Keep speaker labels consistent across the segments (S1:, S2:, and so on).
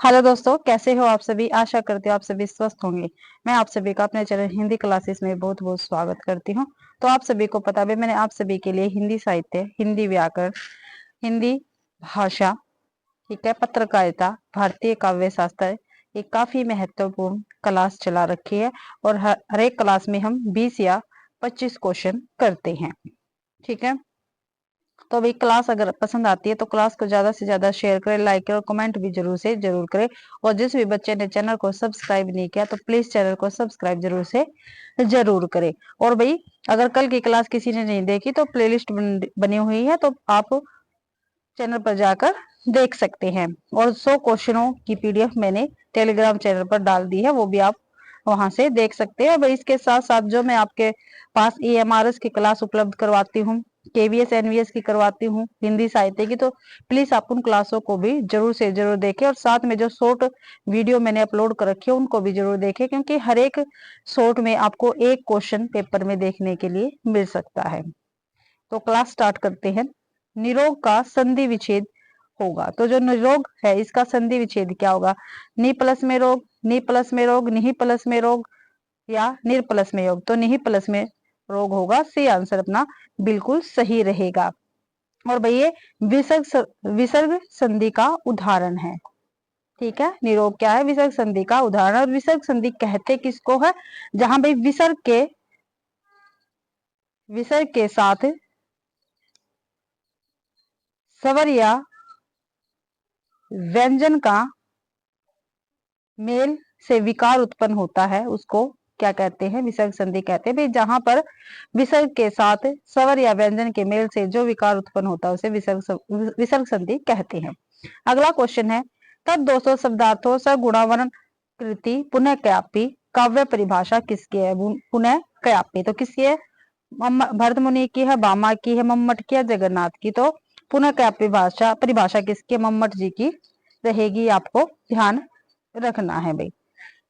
S1: Hello दोस्तों, कैसे हो आप सभी। आशा करती हूँ आप सभी स्वस्थ होंगे। मैं आप सभी का अपने चैनल हिंदी क्लासेस में बहुत बहुत स्वागत करती हूँ। तो आप सभी को पता है, मैंने आप सभी के लिए हिंदी साहित्य, हिंदी व्याकरण, हिंदी भाषा, ठीक है, पत्रकारिता, भारतीय काव्य शास्त्र, एक काफी महत्वपूर्ण क्लास चला रखी है। और हर एक क्लास में हम 20 या 25 क्वेश्चन करते हैं, ठीक है। तो अभी क्लास अगर पसंद आती है तो क्लास को ज्यादा से ज्यादा शेयर करें, लाइक करें और कमेंट भी जरूर से जरूर करें। और जिस भी बच्चे ने चैनल को सब्सक्राइब नहीं किया तो प्लीज चैनल को सब्सक्राइब जरूर से जरूर करें। और भाई, अगर कल की क्लास किसी ने नहीं देखी तो प्लेलिस्ट बनी हुई है, तो आप चैनल पर जाकर देख सकते हैं। और 100 क्वेश्चनों की पीडीएफ मैंने टेलीग्राम चैनल पर डाल दी है, वो भी आप वहां से देख सकते हैं। और इसके साथ साथ जो मैं आपके पास EMRS की क्लास उपलब्ध करवाती हूँ, KVS NVS की करवाती हूँ, हिंदी साहित्य की, तो प्लीज आप उन क्लासों को भी जरूर से जरूर देखें। और साथ में जो शॉर्ट वीडियो मैंने अपलोड कर रखी है उनको भी जरूर देखें, क्योंकि हर एक शॉर्ट में आपको एक क्वेश्चन पेपर में देखने के लिए मिल सकता है। तो क्लास स्टार्ट करते हैं। निरोग का संधि विच्छेद होगा, तो जो निरोग है इसका संधि विच्छेद क्या होगा। नि प्लस में रोग, नि प्लस में रोग, निहि प्लस में रोग, या निर प्लस में योग। तो निहि प्लस में रोग होगा, सी आंसर अपना बिल्कुल सही रहेगा। और भाई ये विसर्ग संधि का उदाहरण है, ठीक है। निरोग क्या है, विसर्ग संधि का उदाहरण। और विसर्ग संधि कहते किसको है, जहां भाई विसर्ग के साथ स्वर या व्यंजन का मेल से विकार उत्पन्न होता है, उसको क्या कहते हैं, विसर्ग संधि कहते हैं। भाई जहां पर विसर्ग के साथ स्वर या व्यंजन के मेल से जो विकार उत्पन्न होता है उसे विसर्ग संधि कहते हैं। अगला क्वेश्चन है, तब 200 शब्दार्थों से गुणावरण कृति पुनः क्यापी काव्य परिभाषा किसकी है। पुनः क्यापी तो किसकी है, भरत मुनि की है, बामा की है, मम्मट की है, जगन्नाथ की। तो पुनः क्यापी परिभाषा किसकी, मम्मट जी की रहेगी, आपको ध्यान रखना है भाई,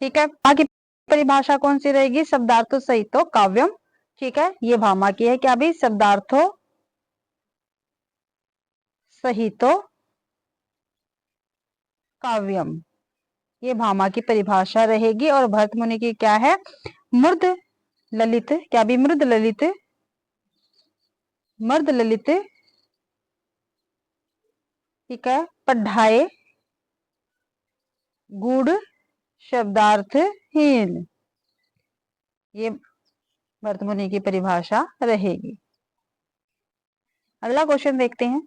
S1: ठीक है। आगे परिभाषा कौन सी रहेगी, शब्दार्थो सहितो काव्यम, ठीक है। ये भामा की है क्या भी, शब्दार्थो सहितो काव्यम, ये भामा की परिभाषा रहेगी। और भरत मुनि की क्या है, मृद ललित, क्या भी मृद ललित, मर्द ललित, ठीक है, पढ़ाए गुड़ शब्दार्थहीन, ये भरत मुनि की परिभाषा रहेगी। अगला क्वेश्चन देखते हैं।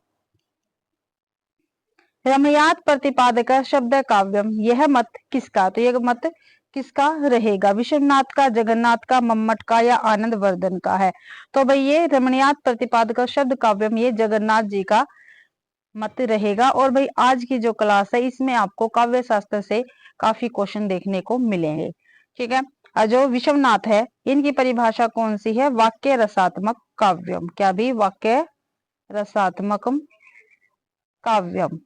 S1: रमयात प्रतिपादक शब्द काव्यम, यह मत किसका, तो यह मत किसका रहेगा, विश्वनाथ का, जगन्नाथ का, मम्मट का, या आनंद वर्धन का है। तो भाई ये रमणीयात प्रतिपादक शब्द काव्यम ये जगन्नाथ जी का मत रहेगा। और भाई आज की जो क्लास है इसमें आपको काव्य शास्त्र से काफी क्वेश्चन देखने को मिलेंगे, ठीक है। और जो विश्वनाथ है इनकी परिभाषा कौन सी है, वाक्य रसात्मक काव्यम, क्या भी वाक्य रसात्मक काव्यम,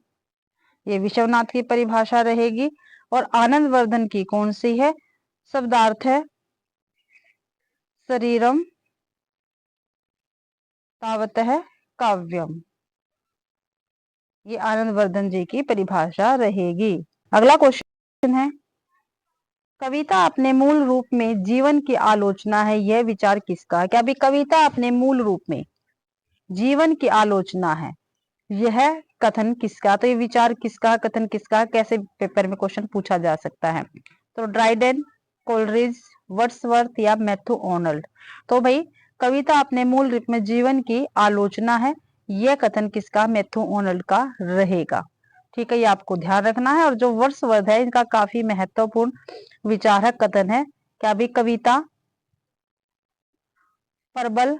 S1: ये विश्वनाथ की परिभाषा रहेगी। और आनंद वर्धन की कौन सी है, शब्दार्थ है शरीरम तावत है काव्यम, ये आनंद वर्धन जी की परिभाषा रहेगी। अगला क्वेश्चन है, कविता अपने मूल रूप में जीवन की आलोचना है, यह विचार किसका, क्या भी कविता अपने मूल रूप में जीवन की आलोचना है, यह कथन किसका, तो ये विचार किसका, कथन किसका, कैसे पेपर में क्वेश्चन पूछा जा सकता है। तो ड्राइडेन, कोलरिज, वर्ड्सवर्थ, या मैथ्यू आर्नल्ड। तो भाई कविता अपने मूल रूप में जीवन की आलोचना है, यह कथन किसका, मैथ्यू आर्नल्ड का रहेगा, ठीक है। ये आपको ध्यान रखना है। और जो वर्ड्सवर्थ है इनका काफी महत्वपूर्ण विचारक कथन है, क्या भी कविता प्रबल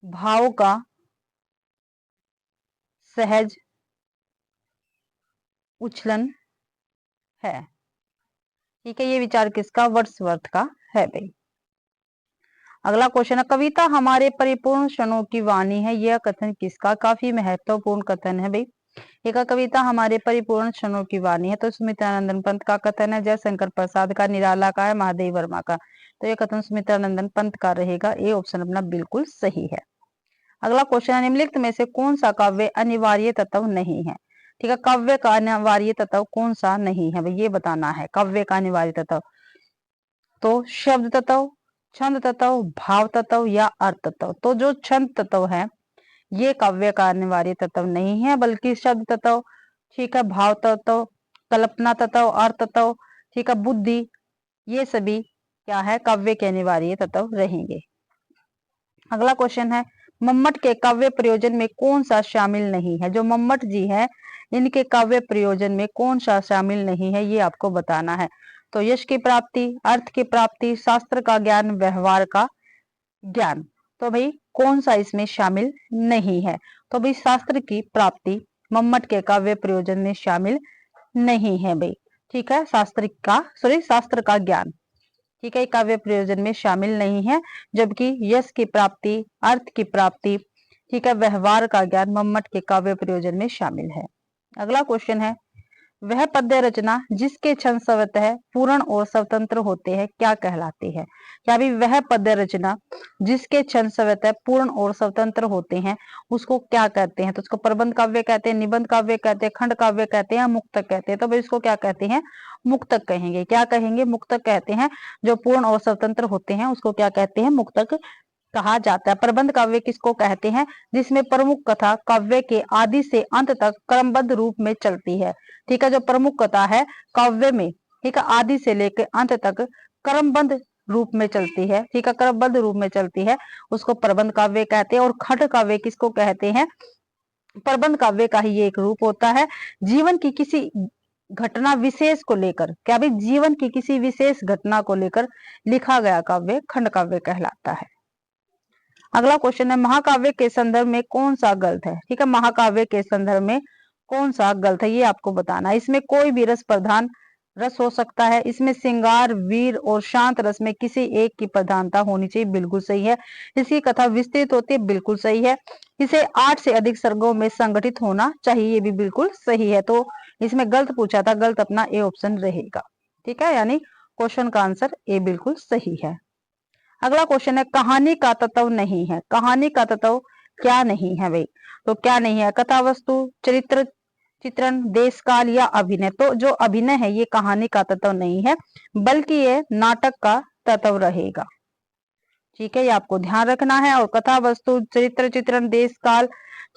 S1: भाव का सहज उछलन है, ठीक है। ये विचार किसका, वर्ड्सवर्थ का है भाई। अगला क्वेश्चन है, कविता हमारे परिपूर्ण क्षणों की वाणी है, यह कथन किसका, काफी महत्वपूर्ण कथन है भाई। एक कविता हमारे परिपूर्ण क्षणों की वाणी है, तो सुमित्रानंदन पंत का कथन है, जयशंकर प्रसाद का, निराला का है, महादेव वर्मा का। तो यह कथन सुमित्रानंदन पंत का रहेगा, ये ऑप्शन अपना बिल्कुल सही है। अगला क्वेश्चन है, निम्नलिखित में से कौन सा काव्य अनिवार्य तत्व नहीं है, ठीक है। काव्य का अनिवार्य तत्व कौन सा नहीं है भाई, ये बताना है काव्य का अनिवार्य तत्व। तो शब्द तत्व, छंद तत्व, भाव तत्व या अर्थ तत्व। तो जो छंद तत्व है ये काव्य का अनिवार्य तत्व नहीं है, बल्कि शब्द तत्व, ठीक है, भाव तत्व, कल्पना तत्व, अर्थ तत्व, ठीक है, बुद्धि, ये सभी क्या है, काव्य के अनिवार्य तत्व रहेंगे। अगला क्वेश्चन है, मम्मट के काव्य प्रयोजन में कौन सा शामिल नहीं है। जो मम्मट जी है इनके काव्य प्रयोजन में कौन सा शामिल नहीं है, ये आपको बताना है। तो यश की प्राप्ति, अर्थ की प्राप्ति, शास्त्र का ज्ञान, व्यवहार का ज्ञान। तो भाई कौन सा इसमें शामिल नहीं है। तो भाई शास्त्र की प्राप्ति मम्मट के काव्य प्रयोजन में शामिल नहीं है भाई, ठीक है। शास्त्र का ज्ञान, ठीक है, काव्य प्रयोजन में शामिल नहीं है। जबकि यश की प्राप्ति, अर्थ की प्राप्ति, ठीक है, व्यवहार का ज्ञान मम्मट के काव्य प्रयोजन में शामिल है। अगला क्वेश्चन है, वह पद्य रचना जिसके छंद स्वतः पूर्ण और स्वतंत्र होते हैं क्या कहलाती है। क्या भी वह पद्य रचना जिसके छंद स्वतः पूर्ण और स्वतंत्र होते हैं उसको क्या कहते हैं। तो उसको प्रबंध काव्य कहते हैं, निबंध काव्य कहते हैं, खंड काव्य कहते हैं, मुक्तक कहते हैं। तो भाई इसको क्या कहते हैं, मुक्तक कहेंगे। क्या कहेंगे, मुक्तक कहते हैं। जो पूर्ण और स्वतंत्र होते हैं उसको क्या कहते हैं, मुक्तक कहा जाता है। प्रबंध काव्य किसको कहते हैं, जिसमें प्रमुख कथा काव्य के आदि से अंत तक क्रमबद्ध रूप में चलती है। ठीक है, जो प्रमुख कथा है काव्य में, ठीक है, आदि से लेकर अंत तक क्रमबद्ध रूप में चलती है, ठीक है, क्रमबद्ध रूप में चलती है, उसको प्रबंध काव्य कहते हैं। और खंड काव्य किसको कहते हैं, प्रबंध काव्य का ही एक रूप होता है। जीवन की किसी घटना विशेष को लेकर, क्या भी जीवन की किसी विशेष घटना को लेकर लिखा गया काव्य खंड काव्य कहलाता है। अगला क्वेश्चन है, महाकाव्य के संदर्भ में कौन सा ग्रंथ है। ठीक है, महाकाव्य के संदर्भ में कौन सा ग्रंथ है ये आपको बताना है। इसमें कोई भी रस प्रधान रस हो सकता है। इसमें श्रृंगार, वीर और शांत रस में किसी एक की प्रधानता होनी चाहिए, बिल्कुल सही है। इसकी कथा विस्तृत होती है, बिल्कुल सही है। इसे 8 से अधिक सर्गों में संगठित होना चाहिए, ये भी बिल्कुल सही है। तो इसमें गलत पूछा था, गलत अपना ए ऑप्शन रहेगा। ठीक है, यानी क्वेश्चन का आंसर ए बिल्कुल सही है। अगला क्वेश्चन है, कहानी का तत्व नहीं है। कहानी का तत्व क्या नहीं है भाई। तो क्या नहीं है, कथा वस्तु, चरित्र चित्रण, देश काल या अभिनय। तो जो अभिनय है ये कहानी का तत्व नहीं है, बल्कि ये नाटक का तत्व रहेगा। ठीक है, ये आपको ध्यान रखना है। और कथा वस्तु, चरित्र चित्रण, देश काल,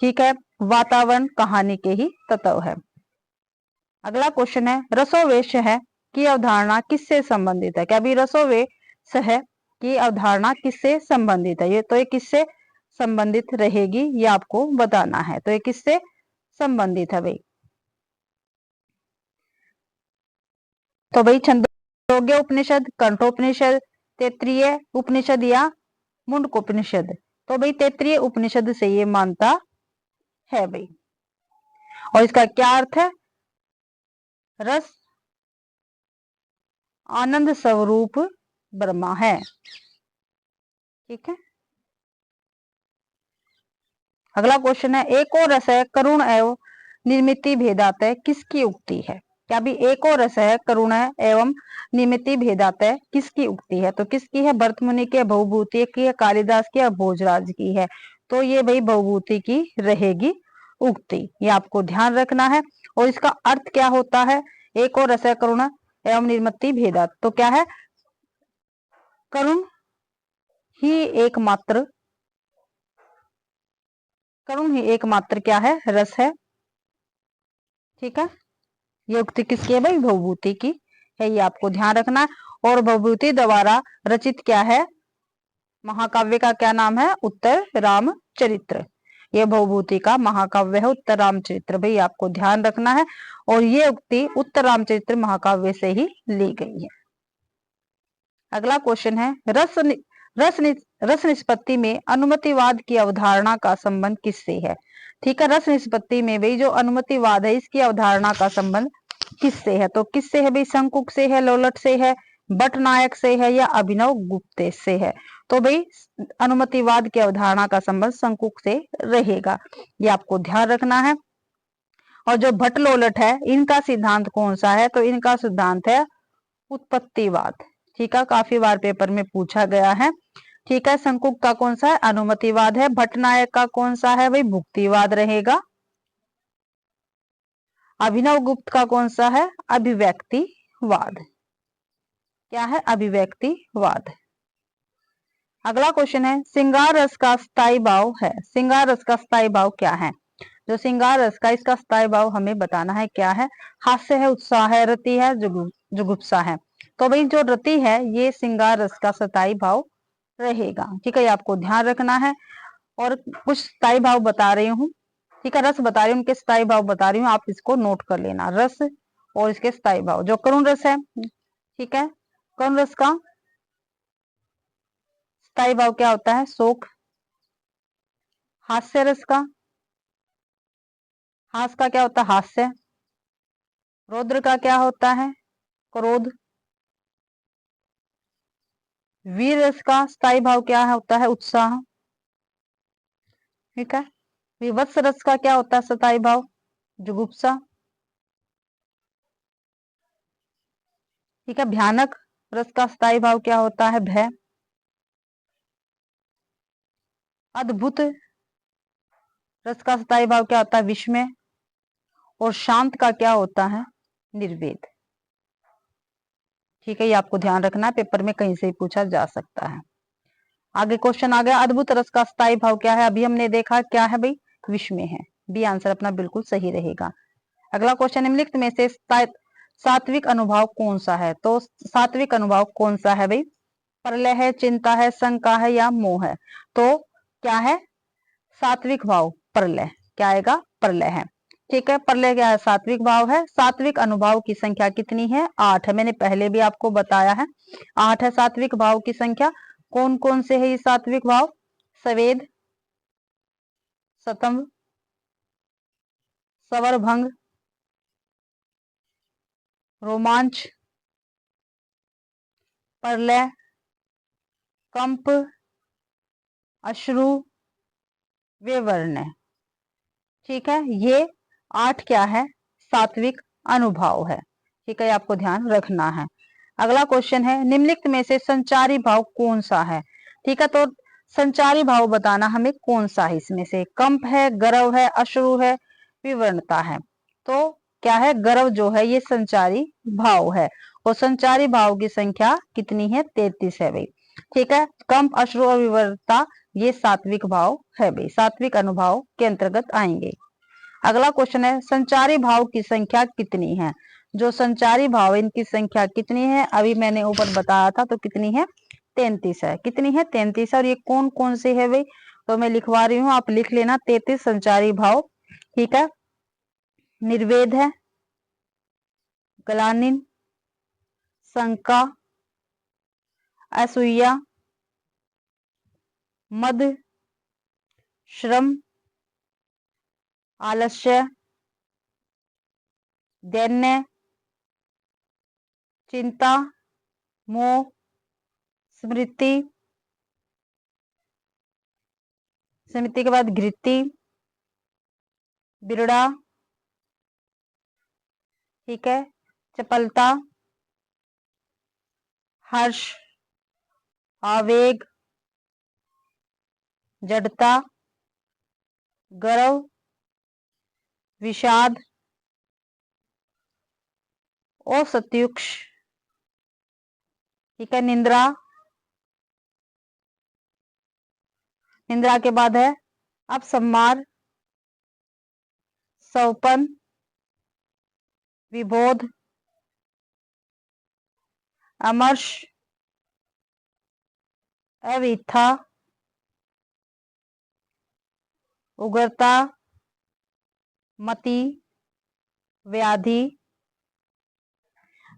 S1: ठीक है, वातावरण कहानी के ही तत्व है। अगला क्वेश्चन है, रसोवेश है की अवधारणा किससे संबंधित है। क्या भी रसोवेश है की अवधारणा किससे संबंधित है। ये तो ये किससे संबंधित रहेगी ये आपको बताना है। तो ये किससे संबंधित है भाई। तो भाई छंदोग्य उपनिषद, कंठोपनिषद, तैत्तिरीय उपनिषद या मुंडकोपनिषद। तो भाई तैत्तिरीय उपनिषद से ये मानता है भाई। और इसका क्या अर्थ है, रस आनंद स्वरूप ब्रह्मा है। ठीक है, अगला क्वेश्चन है, एक और रस है करुण एवं निर्मिति भेदातय किसकी उक्ति है। क्या भी एक और रस है करुण एवं निमित्ति भेदातय किसकी उक्ति है। तो किसकी है, भरत मुनि की, भवभूति की है, कालिदास की, भोजराज की है। तो ये भाई भवभूति की रहेगी उक्ति, ये आपको ध्यान रखना है। और इसका अर्थ क्या होता है, एक और रस है करुण एवं निर्मित्ति भेदात। तो क्या है, करुण ही एकमात्र, करुण ही एकमात्र क्या है, रस है। ठीक है, ये उक्ति किसकी है भाई, भवभूति की है, ये आपको ध्यान रखना है। और भवभूति द्वारा रचित क्या है, महाकाव्य का क्या नाम है, उत्तर रामचरित्र। ये भवभूति का महाकाव्य है उत्तर रामचरित्र, भाई आपको ध्यान रखना है। और ये उक्ति उत्तर रामचरित्र महाकाव्य से ही ली गई है। अगला क्वेश्चन है, रस निष्पत्ति में अनुमतिवाद की अवधारणा का संबंध किससे है। ठीक है, रस निष्पत्ति में भाई जो अनुमतिवाद है इसकी अवधारणा का संबंध किससे है। तो किससे है भाई, शंकुक से है, लोलट से है, भट्टनायक से है या अभिनव गुप्ते से है। तो भाई अनुमतिवाद की अवधारणा का संबंध शंकुक से रहेगा, ये आपको ध्यान रखना है। और जो भट्ट लोलट है इनका सिद्धांत कौन सा है, तो इनका सिद्धांत है उत्पत्तिवाद। ठीक है, काफी बार पेपर में पूछा गया है। ठीक है, शंकुक का कौन सा है, अनुमतिवाद है। भट्टनायक का कौन सा है भाई, भुक्तिवाद रहेगा। अभिनव गुप्त का कौन सा है? अभिव्यक्तिवाद। क्या है? अभिव्यक्तिवाद। अगला क्वेश्चन है, श्रृंगार रस का स्थायी भाव है। श्रृंगार रस का स्थायी भाव क्या है? जो श्रृंगार रस का, इसका स्थायी भाव हमें बताना है। क्या है? हास्य है, उत्साह है, रति है, जुगुप्सा है। तो भाई जो रति है ये श्रृंगार रस का स्थायी भाव रहेगा। ठीक है, ये आपको ध्यान रखना है। और कुछ स्थायी भाव बता रही हूँ, ठीक है, रस बता रही हूँ, उनके स्थायी भाव बता रही हूँ, आप इसको नोट कर लेना। रस और इसके स्थायी भाव। जो करुण रस है, ठीक है, करुण रस का स्थायी भाव क्या होता है? शोक। हास्य रस का, हास का क्या होता है? हास्य। रौद्र का क्या होता है? क्रोध। वीर रस का स्थायी भाव क्या है? होता है उत्साह। ठीक है। विवत्स रस का क्या होता है स्थायी भाव? जुगुप्सा। ठीक है। भयानक रस का स्थायी भाव क्या होता है? भय। अद्भुत रस का स्थायी भाव क्या होता है? विस्मय। और शांत का क्या होता है? निर्वेद। ठीक है, ये आपको ध्यान रखना है, पेपर में कहीं से ही पूछा जा सकता है। आगे क्वेश्चन आ गया, अद्भुत रस का स्थायी भाव क्या है? अभी हमने देखा क्या है भाई? विस्मय है। बी आंसर अपना बिल्कुल सही रहेगा। अगला क्वेश्चन, निम्नलिखित में से सात्विक अनुभाव कौन सा है? तो सात्विक अनुभाव कौन सा है भाई? प्रलय है, चिंता है, शंका है, या मोह है? तो क्या है सात्विक भाव? प्रलय। क्या आएगा? प्रलय है। ठीक है, प्रलय क्या है? सात्विक भाव है। सात्विक अनुभाव की संख्या कितनी है? 8 है। मैंने पहले भी आपको बताया है, 8 है सात्विक भाव की संख्या। कौन कौन से है ये सात्विक भाव? सवेद, सतंभ, सवरभंग, रोमांच, प्रलय, कंप, अश्रु, विवर्ण। ठीक है, ये 8 क्या है? सात्विक अनुभाव है। ठीक है, आपको ध्यान रखना है। अगला क्वेश्चन है, निम्नलिखित में से संचारी भाव कौन सा है? ठीक है, तो संचारी भाव बताना हमें कौन सा है इसमें से? कंप है, गर्व है, अश्रु है, विवरणता है। तो क्या है? गर्व जो है ये संचारी भाव है। और संचारी भाव की संख्या कितनी है? 33 है भाई। ठीक है, कंप, अश्रु और विवरणता ये सात्विक भाव है भाई, सात्विक अनुभाव के अंतर्गत आएंगे। अगला क्वेश्चन है, संचारी भाव की संख्या कितनी है? जो संचारी भाव इनकी संख्या कितनी है? अभी मैंने ऊपर बताया था, तो कितनी है? 33 है। कितनी है? 33। और ये कौन कौन से है भाई? तो मैं लिखवा रही हूँ, आप लिख लेना। 33 संचारी भाव। ठीक है, निर्वेद है, ग्लानिन, शंका, असूया, मद, श्रम, आलस्य, दैन्य, चिंता, मोह, स्मृति, स्मृति के बाद घृति, बिरड़ा, ठीक है, चपलता, हर्ष, आवेग, जड़ता, गर्व, विषाद और सत्युक्ष। ठीक है, निंद्रा। निंद्रा के बाद है अपसम्मार, सौपन, विबोध, अमर्ष, अविथा, उग्रता, मति, व्याधि।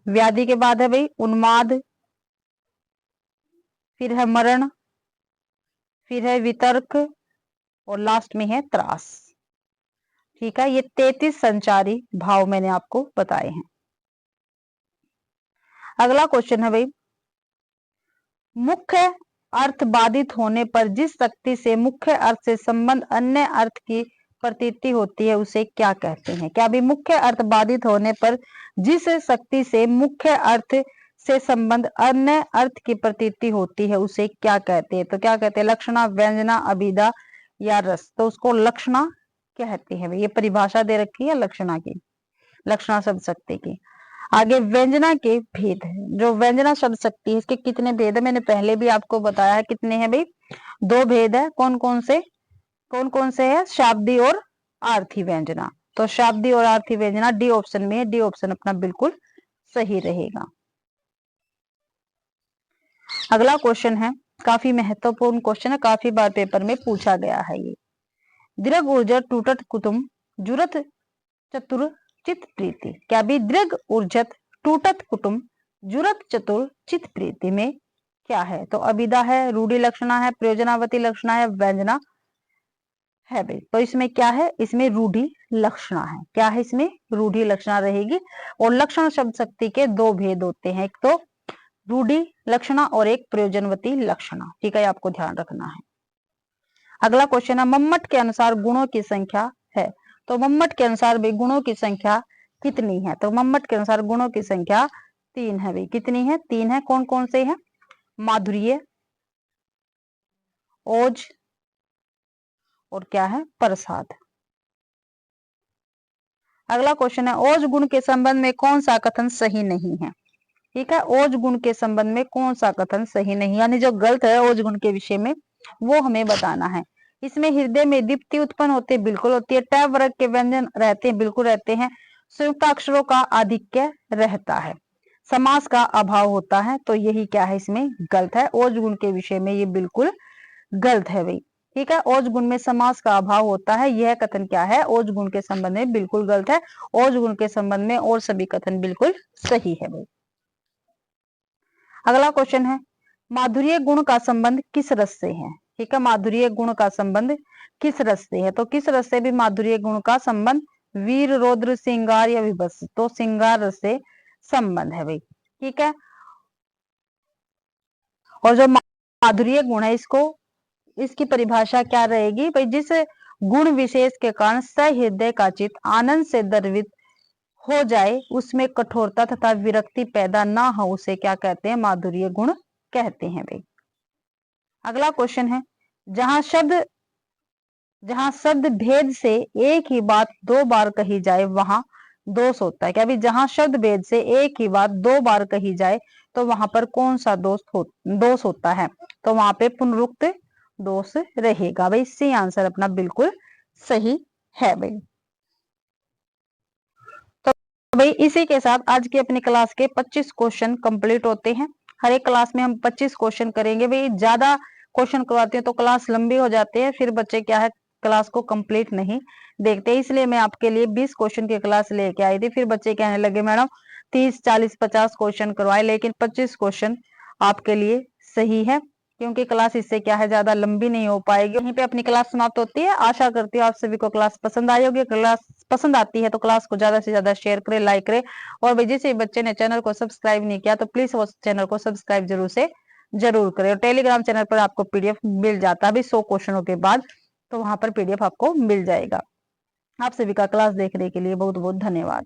S1: व्याधि के बाद है भाई उन्माद, फिर है मरण, फिर है वितर्क और लास्ट में है त्रास। ठीक है, ये 33 संचारी भाव मैंने आपको बताए हैं। अगला क्वेश्चन है भाई, मुख्य अर्थ बाधित होने पर जिस शक्ति से मुख्य अर्थ से संबंध अन्य अर्थ की प्रतीति होती है उसे क्या कहते हैं? क्या भी मुख्य अर्थ बाधित होने पर जिस शक्ति से मुख्य अर्थ से संबंध अन्य अर्थ की प्रतीति होती है उसे क्या कहते हैं? तो क्या कहते हैं? लक्षणा, व्यंजना, अभिधा या रस? तो उसको लक्षणा कहते हैं। ये परिभाषा दे रखी है लक्षणा की। लक्षणा शब्द शक्ति की। आगे व्यंजना के भेद है। जो व्यंजना शब्द शक्ति है इसके कितने भेद है, मैंने पहले भी आपको बताया है। कितने हैं भाई? 2 भेद है। कौन कौन से है? शाब्दी और आर्थी व्यंजना। तो शाब्दी और आर्थी व्यंजना डी ऑप्शन में है। डी ऑप्शन अपना बिल्कुल सही रहेगा। अगला क्वेश्चन है, काफी महत्वपूर्ण क्वेश्चन है, काफी बार पेपर में पूछा गया है ये। दृग ऊर्जा टूटत कुटुम जुरत चतुर चित प्रीति। क्या भी दृग ऊर्जत टूटत कुटुम जुरत चतुर चित प्रीति में क्या है? तो अभिधा है, रूढ़ि लक्षणा है, प्रयोजनावती लक्षणा है, व्यंजना है भाई। तो इसमें क्या है? इसमें रूढ़ि लक्षणा है। क्या है? इसमें रूढ़ि लक्षणा रहेगी। और लक्षण शब्द शक्ति के 2 भेद होते हैं, एक तो रूढ़ि लक्षणा और एक प्रयोजनवती लक्षणा। ठीक है, आपको ध्यान रखना है। अगला क्वेश्चन है, मम्मट के अनुसार गुणों की संख्या है। तो मम्मट के अनुसार भी गुणों की संख्या कितनी है? तो मम्मट के अनुसार गुणों की संख्या 3 है भाई। कितनी है? 3 है। कौन कौन से हैं? माधुर्य, ओज और क्या है? प्रसाद। अगला क्वेश्चन है, ओज गुण के संबंध में कौन सा कथन सही नहीं है? ठीक है, ओज गुण के संबंध में कौन सा कथन सही नहीं, यानी जो गलत है ओज गुण के विषय में वो हमें बताना है। इसमें हृदय में दीप्ति उत्पन्न होती है, बिल्कुल होती है। टैब वर्ग के व्यंजन रहते हैं, बिल्कुल रहते हैं। संयुक्त अक्षरों का आधिक्य रहता है, समास का अभाव होता है। तो यही क्या है? इसमें गलत है। ओज गुण के विषय में ये बिल्कुल गलत है भाई। ठीक है, ओज गुण में समास का अभाव होता है, यह कथन क्या है? ओज गुण के संबंध में बिल्कुल गलत है। ओज गुण के संबंध में और सभी कथन बिल्कुल सही है भाई। अगला क्वेश्चन है, माधुर्य गुण का संबंध किस रस से है? ठीक है, माधुर्य गुण का संबंध किस रस से है? तो किस रस से भी माधुर्य गुण का संबंध? वीर, रौद्र, श्रृंगार या विभत्स। तो श्रृंगार रस से संबंध है भाई। ठीक है, और जो माधुर्य गुण है इसकी परिभाषा क्या रहेगी भाई? जिस गुण विशेष के कारण सहृदय का चित्त आनंद से द्रवित हो जाए, उसमें कठोरता तथा विरक्ति पैदा ना हो, उसे क्या कहते हैं? माधुर्य गुण कहते हैं भाई। अगला क्वेश्चन है, जहां शब्द भेद से एक ही बात 2 बार कही जाए वहां दोष होता है। क्या भाई? जहां शब्द भेद से एक ही बात 2 बार कही जाए तो वहां पर कौन सा दोष होता है? तो वहां पे पुनरुक्त दोष रहेगा भाई। सी आंसर अपना बिल्कुल सही है भाई। तो भाई इसी के साथ आज की अपनी क्लास के 25 क्वेश्चन कंप्लीट होते हैं। हर एक क्लास में हम 25 क्वेश्चन करेंगे भाई। ज्यादा क्वेश्चन करवाते हैं तो क्लास लंबी हो जाती है, फिर बच्चे क्या है क्लास को कंप्लीट नहीं देखते। इसलिए मैं आपके लिए 20 क्वेश्चन की क्लास लेके आई थी। फिर बच्चे कहने लगे मैडम 30, 40, 50 क्वेश्चन करवाए, लेकिन 25 क्वेश्चन आपके लिए सही है, क्योंकि क्लास इससे क्या है ज्यादा लंबी नहीं हो पाएगी। यहीं पे अपनी क्लास समाप्त होती है। आशा करती हूँ आप सभी को क्लास पसंद आई होगी। क्लास पसंद आती है तो क्लास को ज्यादा से ज्यादा शेयर करें, लाइक करें। और भाई जिस बच्चे ने चैनल को सब्सक्राइब नहीं किया तो प्लीज वो चैनल को सब्सक्राइब जरूर करें। और टेलीग्राम चैनल पर आपको पीडीएफ मिल जाता है अभी 100 क्वेश्चनों के बाद, तो वहां पर पीडीएफ आपको मिल जाएगा। आप सभी का क्लास देखने के लिए बहुत बहुत धन्यवाद।